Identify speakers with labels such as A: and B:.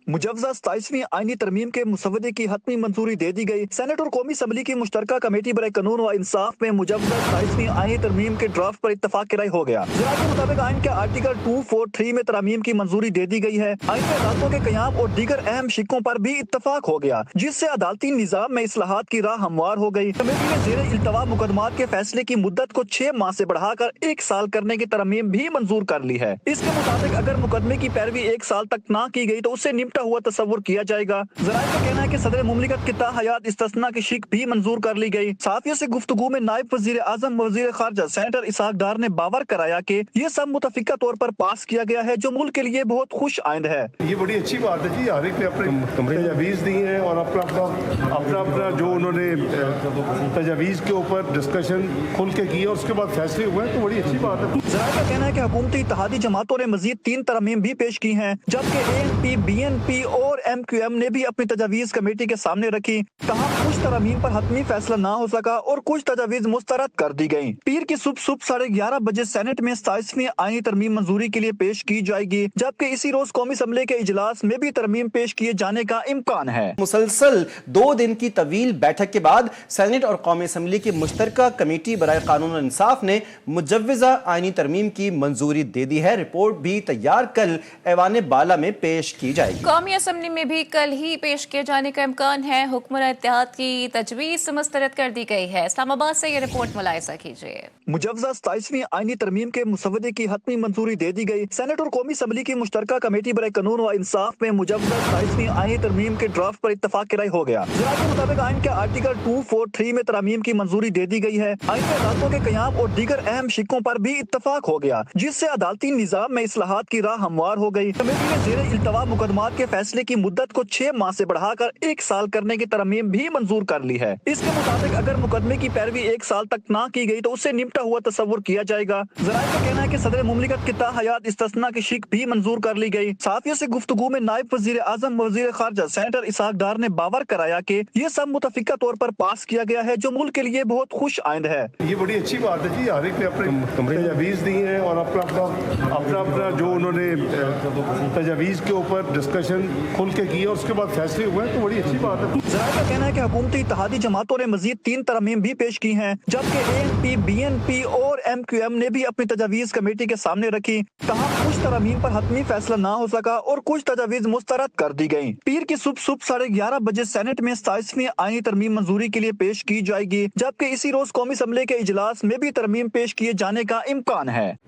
A: मुजव्वज़ा 27वीं आईनी तरमीम के मुसवदे की हतमी मंजूरी दे दी गई। सेनेट और कौमी असम्बली की मुश्तरका कमेटी बराए कानून व इंसाफ में मुजव्वज़ा 27वीं आईनी तरमीम के ड्राफ्ट पर इत्तफाक की राय हो गया। ज़राअत के मुताबिक आइन के आर्टिकल 243 में तरामीम की मंजूरी दे दी गई है। आइन में अदालतों के क़याम और दीगर अहम शिक्कों पर भी इत्तफाक हो गया, जिससे अदालती निज़ाम में इस्लाहात की राह हमवार हो गई। कमेटी ने ज़ेरे इल्तवा मुकदमात के फैसले की मुद्दत को 6 माह से बढ़ाकर 1 साल करने की तरमीम भी मंजूर कर ली है। इसके मुताबिक अगर मुकदमे की पैरवी 1 साल तक न की गई तो उससे निपटा हुआ तस्वुर किया जाएगा। ज़राए का कहना है कि सदर मुमलिकत की ताहयात इस्तिस्ना की शिक भी मंजूर कर ली गई। साफियों से गुफ्तगू में नायब वजीर आजम वजीर खारजा सेनेटर इसहाक डार ने बावर कराया कि ये सब मुतफिका तौर पर पास किया गया है, जो मुल्क के लिए बहुत खुश आइंद है।
B: ये बड़ी अच्छी बात है जी, हर एक ने अपने तजावीज़ दी हैं और अपना जो उन्होंने तजावीज़ के ऊपर डिस्कशन खुल के किया, उसके बाद फैसले हुए हैं, तो बड़ी अच्छी बात है।
A: ज़राए का कहना है कि हुकूमती इत्तेहादी जमातों ने मजीद 3 तरमीम भी पेश की हैं, जबकि ANP, BNP और MQM ने भी अपनी तजावीज़ कमेटी के सामने रखी। कहा कुछ तरमीम पर हतमी फैसला ना हो सका और कुछ तजावीज़ मुस्तरद कर दी गयी। पीर की सुबह 11:30 बजे सेनेट में 27वीं आईनी तरमीम मंजूरी के लिए पेश की जाएगी, जबकि इसी रोज कौमी असम्बली के इजलास में भी तरमीम पेश किए जाने का इम्कान है।
C: मुसलसल 2 दिन की तवील बैठक के बाद सेनेट और कौमी असम्बली की मुश्तरका कमेटी बराए कानून और इंसाफ ने मुजव्वज़ा आईनी तरमीम की मंजूरी दे दी है। रिपोर्ट भी तैयार कल ऐवान बाला में पेश की जाएगी।
D: कौमी असम्बली में भी कल ही पेश किए जाने का इम्कान है। हुक्मरान इत्तेहाद की तजवीज़ मुस्तरद कर दी गई है। इस्लामाबाद से ये रिपोर्ट मुलाहिजा कीजिए।
A: मुजव्वज़ा 27वीं आईनी तरमीम के मुसवदे की हतमी मंजूरी दे दी गई। सेनेट और कौमी असम्बली की मुश्तरका कमेटी बराए कानून व इंसाफ में मुजव्वज़ा 27वीं आईनी तरमीम के ड्राफ्ट पर इत्तफाक की राय हो गया। ज़राअत के मुताबिक आइन के आर्टिकल 243 में तरामीम की मंजूरी दे दी गई है। आइन में अदालतों के क़याम और दीगर अहम शिक्कों पर भी इत्तफाक हो गया, जिससे अदालती निज़ाम में इस्लाहात की राह हमवार हो गई। कमेटी ने ज़ेरे इल्तवा मुकदमात के फैसले की मुद्दत को 6 माह से बढ़ाकर 1 साल करने की तरमीम भी मंजूर कर ली है। इसके मुताबिक अगर मुकदमे की पैरवी 1 साल तक न की गई तो उससे निपटा हुआ तस्वुर किया जाएगा। ज़राए का कहना है कि सदर मुमलिकत की ताहयात इस्तिस्ना की शिक भी मंजूर कर ली गई। साफियों से गुफ्तगू में नायब वजीर आजम वजीर खारजा सेनेटर इसहाक डार ने बावर कराया कि ये सब मुतफिका तौर पर पास किया गया है, जो मुल्क के लिए बहुत खुश आइंद है।
B: ये बड़ी अच्छी बात है जी, हर एक ने अपने तजावीज़ दी हैं और अपना जो उन्होंने तजावीज़ के ऊपर डिस्कशन खुल के किया, उसके बाद फैसले हुए हैं, तो बड़ी अच्छी बात है।
A: ज़राए का कहना है कि हुकूमती इत्तेहादी जमातों ने मजीद 3 तरमीम भी पेश की हैं, जबकि ANP, BNP और MQM ने भी अपनी तजावीज़ कमेटी के सामने रखी। कहा कुछ तरमीम पर हतमी फैसला ना हो सका और कुछ तजावीज़ मुस्तरद कर दी गयी। पीर की सुबह 11:30 बजे सेनेट में 27वीं आईनी तरमीम मंजूरी के लिए पेश की जाएगी, जबकि इसी रोज कौमी असम्बली के इजलास में भी तरमीम पेश किए जाने का इम्कान है।